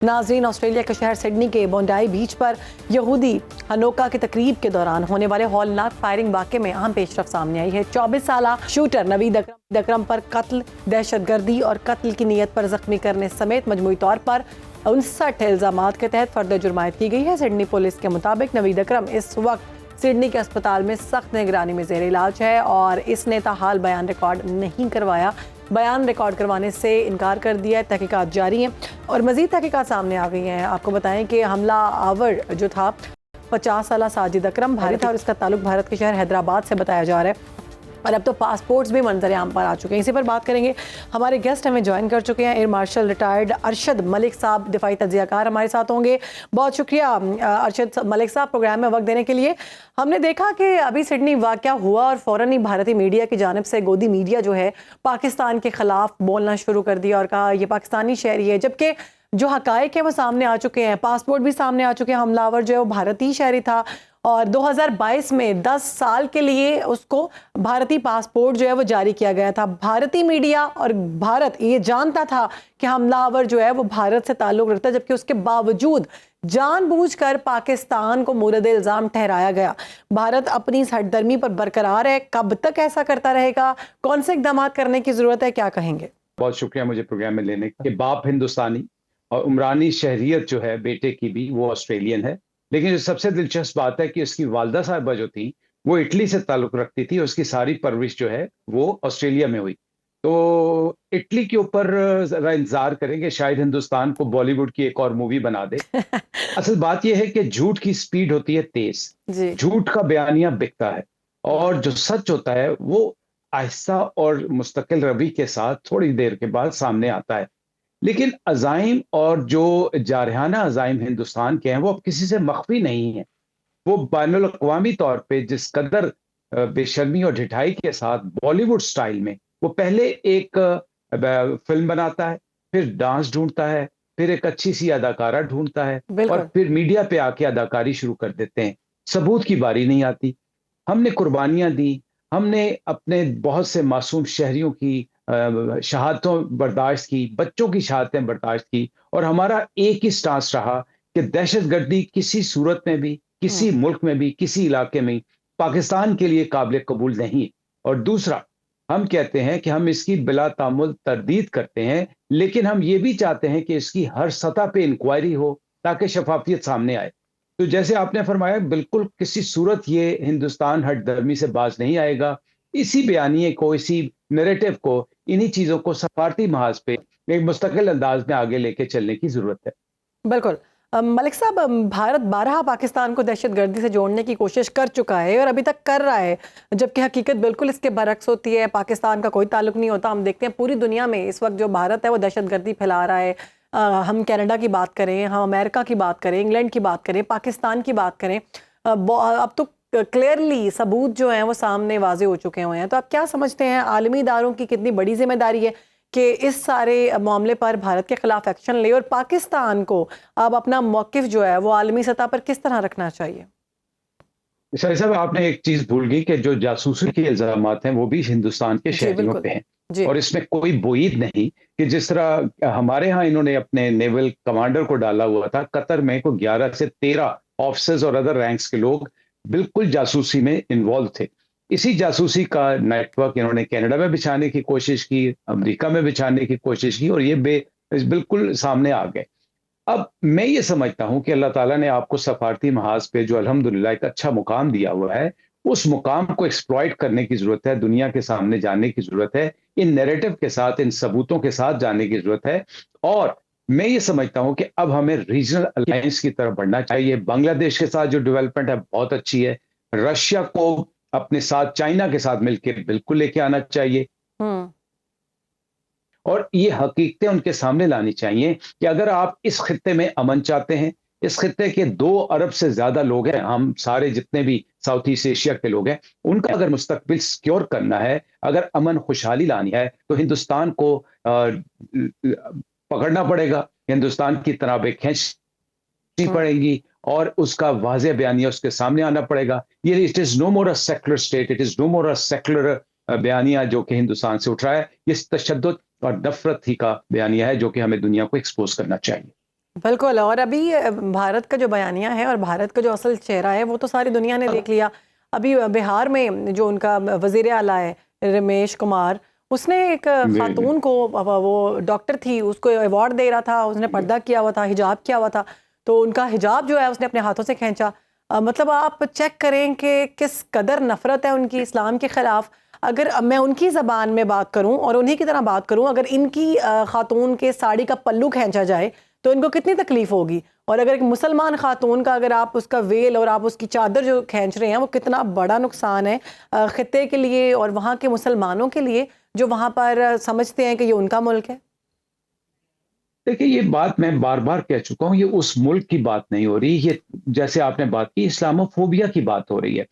नाज़रीन, ऑस्ट्रेलिया के शहर सिडनी के बोंडाई बीच पर यहूदी हनोका की तकरीब के दौरान होने वाले हौलनाक फायरिंग वाक़े में अहम पेशरफ सामने आई है। 24 साला शूटर नवीद अकरम पर कत्ल, दहशतगर्दी और कत्ल की नीयत पर जख्मी करने समेत मजमूई तौर पर 59 इल्ज़ामात के तहत फर्द जुर्मायत की गई है। सिडनी पुलिस के मुताबिक नवीद अकरम इस वक्त सिडनी के अस्पताल में सख्त निगरानी में ज़ेर इलाज है और इसने ताहाल बयान रिकॉर्ड नहीं करवाया। बयान रिकॉर्ड करवाने से इनकार कर दिया है। तहकीकात जारी हैं और मज़ीद तहकीकात सामने आ गई हैं। आपको बताएं कि हमला आवर जो था 50 साला साजिद अकरम भारत था और इसका ताल्लुक भारत के शहर हैदराबाद से बताया जा रहा है और अब तो पासपोर्ट्स भी मंजर आम पर आ चुके हैं। इसी पर बात करेंगे। हमारे गेस्ट हमें ज्वाइन कर चुके हैं। Air marshal retired Arshad Malik साहब, दिफाई तज्जियाकार हमारे साथ होंगे। बहुत शुक्रिया अरशद मलिक साहब प्रोग्राम में वक्त देने के लिए। हमने देखा कि अभी सिडनी वाक़या हुआ और फ़ौरन ही भारतीय मीडिया की जानिब से गोदी मीडिया जो है पाकिस्तान के ख़िलाफ़ बोलना शुरू कर दिया और कहा ये पाकिस्तानी शहरी है, जबकि जो हक़ाइक़ है वो सामने आ चुके हैं। पासपोर्ट भी सामने आ चुके हैं। हमलावर जो है वो भारतीय शहरी था और 2022 में 10 साल के लिए उसको भारतीय पासपोर्ट जो है वो जारी किया गया था। भारतीय मीडिया और भारत ये जानता था कि हमलावर जो है वो भारत से ताल्लुक़ रखता है, जबकि उसके बावजूद जानबूझकर पाकिस्तान को मोरद इल्ज़ाम ठहराया गया। भारत अपनी सरदर्मी पर बरकरार है। कब तक ऐसा करता रहेगा? कौन से इक़दाम करने की ज़रूरत है? क्या कहेंगे? बहुत शुक्रिया मुझे प्रोग्राम में लेने के। बाप हिंदुस्तानी और उमरानी शहरियत जो है बेटे की भी, वो ऑस्ट्रेलियन है। लेकिन जो सबसे दिलचस्प बात है कि उसकी वालदा साहिबा जो थी वो इटली से ताल्लुक़ रखती थी और उसकी सारी परवरिश जो है वो ऑस्ट्रेलिया में हुई। तो इटली के ऊपर ज़रा इंतज़ार करेंगे, शायद हिंदुस्तान को बॉलीवुड की एक और मूवी बना दे। असल बात यह है कि झूठ की स्पीड होती है तेज, झूठ का बयानिया बिकता है और जो सच होता है वो आहिस्ता और मुस्तकिल रवि के साथ थोड़ी देर के बाद सामने आता है। लेकिन अज़ाइम और जो जारहाना अज़ाइम हिंदुस्तान के हैं वो अब किसी से मख्फी नहीं है। वो बैनुल अक़वामी तौर पे जिस कदर बेशर्मी और ढिठाई के साथ बॉलीवुड स्टाइल में वो पहले एक फिल्म बनाता है, फिर डांस ढूंढता है, फिर एक अच्छी सी अदाकारा ढूंढता है और फिर मीडिया पे आके अदाकारी शुरू कर देते हैं। सबूत की बारी नहीं आती। हमने कुर्बानियां दी, हमने अपने बहुत से मासूम शहरियों की शहादतों बर्दाश्त की, बच्चों की शहादतें बर्दाश्त की और हमारा एक ही स्टांस रहा कि दहशतगर्दी किसी सूरत में भी, किसी मुल्क में भी, किसी इलाके में पाकिस्तान के लिए काबिल कबूल नहीं। और दूसरा, हम कहते हैं कि हम इसकी बिला तामुल तरदीद करते हैं, लेकिन हम ये भी चाहते हैं कि इसकी हर सतह पे इंक्वायरी हो ताकि शफाफियत सामने आए। तो जैसे आपने फरमाया, बिल्कुल किसी सूरत ये हिंदुस्तान हठधर्मी से बाज नहीं आएगा। इसी बयानिए को, इसी नैरेटिव को, इन्हीं चीजों को सफारती महाज पे एक मुस्तकिल अंदाज में आगे लेके चलने की जरूरत है। बिल्कुल मलिक साहब, भारत 12 पाकिस्तान को दहशतगर्दी से जोड़ने की कोशिश कर चुका है और अभी तक कर रहा है, जबकि हकीकत बिल्कुल इसके बरक्स होती है। पाकिस्तान का कोई ताल्लुक नहीं होता। हम देखते हैं पूरी दुनिया में इस वक्त जो भारत है वो दहशतगर्दी फैला रहा है। हम कनाडा की बात करें, हम अमेरिका की बात करें, इंग्लैंड की बात करें, पाकिस्तान की बात करें, अब तो क्लियरली सबूत जो हैं वो सामने वाजे हो चुके हुए हैं। तो आप क्या समझते हैं आलमी इदारों की कितनी बड़ी जिम्मेदारी है कि इस सारे मामले पर भारत के खिलाफ एक्शन ले और पाकिस्तान को अब अपना मौक़िफ़ जो है वो आलमी सतह पर किस तरह रखना चाहिए? शाह साहब, आपने एक चीज भूल गई कि जो जासूसी के इल्जामात हैं वो भी हिंदुस्तान के शहरियों पे हैं और इसमें कोई बोईद नहीं कि जिस तरह हमारे यहाँ इन्होंने अपने नेवल कमांडर को डाला हुआ था, कतर में को 11 से 13 ऑफिसर्स और अदर रैंक्स के लोग बिल्कुल जासूसी में इन्वॉल्व थे। इसी जासूसी का नेटवर्क इन्होंने कनाडा में बिछाने की कोशिश की, अमेरिका में बिछाने की कोशिश की और ये बिल्कुल सामने आ गए। अब मैं ये समझता हूं कि अल्लाह ताला ने आपको सफारती महाज पे जो अल्हम्दुलिल्लाह एक अच्छा मुकाम दिया हुआ है, उस मुकाम को एक्सप्लॉइट करने की जरूरत है, दुनिया के सामने जाने की जरूरत है, इन नैरेटिव के साथ, इन सबूतों के साथ जाने की जरूरत है। और मैं ये समझता हूं कि अब हमें रीजनल अलायंस की तरफ बढ़ना चाहिए। बांग्लादेश के साथ जो डेवलपमेंट है बहुत अच्छी है। रशिया को अपने साथ, चाइना के साथ मिलकर बिल्कुल लेके आना चाहिए और ये हकीकतें उनके सामने लानी चाहिए कि अगर आप इस खित्ते में अमन चाहते हैं, इस खित्ते के 2 अरब से ज्यादा लोग हैं, हम सारे जितने भी साउथ ईस्ट एशिया के लोग हैं, उनका अगर मुस्तकबिल सिक्योर करना है, अगर अमन खुशहाली लानी है, तो हिंदुस्तान को पकड़ना पड़ेगा, हिंदुस्तान की तनाबें खींचनी पड़ेंगी और उसका वाज़ेह बयानिया उसके सामने आना पड़ेगा। ये it is no more a secular state, it is no more a secular बयानिया जो कि हिंदुस्तान से उठ रहा है। ये तशद्दुद और नफरत ही का बयानिया है जो कि हमें दुनिया को एक्सपोज करना चाहिए। बिल्कुल। और अभी भारत का जो बयानिया है और भारत का जो असल चेहरा है वो तो सारी दुनिया ने देख लिया। अभी बिहार में जो उनका वज़ीर आला है रमेश कुमार, उसने एक जी जी खातून को वो डॉक्टर थी उसको अवार्ड दे रहा था, उसने पर्दा किया हुआ था, हिजाब किया हुआ था, तो उनका हिजाब जो है उसने अपने हाथों से खींचा। मतलब आप चेक करें कि किस कदर नफ़रत है उनकी इस्लाम के ख़िलाफ़। अगर मैं उनकी ज़बान में बात करूं और उन्हीं की तरह बात करूं, अगर इनकी खातून के साड़ी का पल्लू खींचा जाए तो इनको कितनी तकलीफ होगी। और अगर एक मुसलमान खातून का अगर आप उसका वेल और आप उसकी चादर जो खींच रहे हैं वो कितना बड़ा नुकसान है खित्ते के लिए और वहाँ के मुसलमानों के लिए, जो वहाँ पर समझते हैं कि ये उनका मुल्क है। देखिए, ये बात मैं बार-बार कह चुका हूँ, ये उस मुल्क की बात नहीं हो रही, ये जैसे आपने बात की इस्लामोफ़ोबिया की बात हो रही है।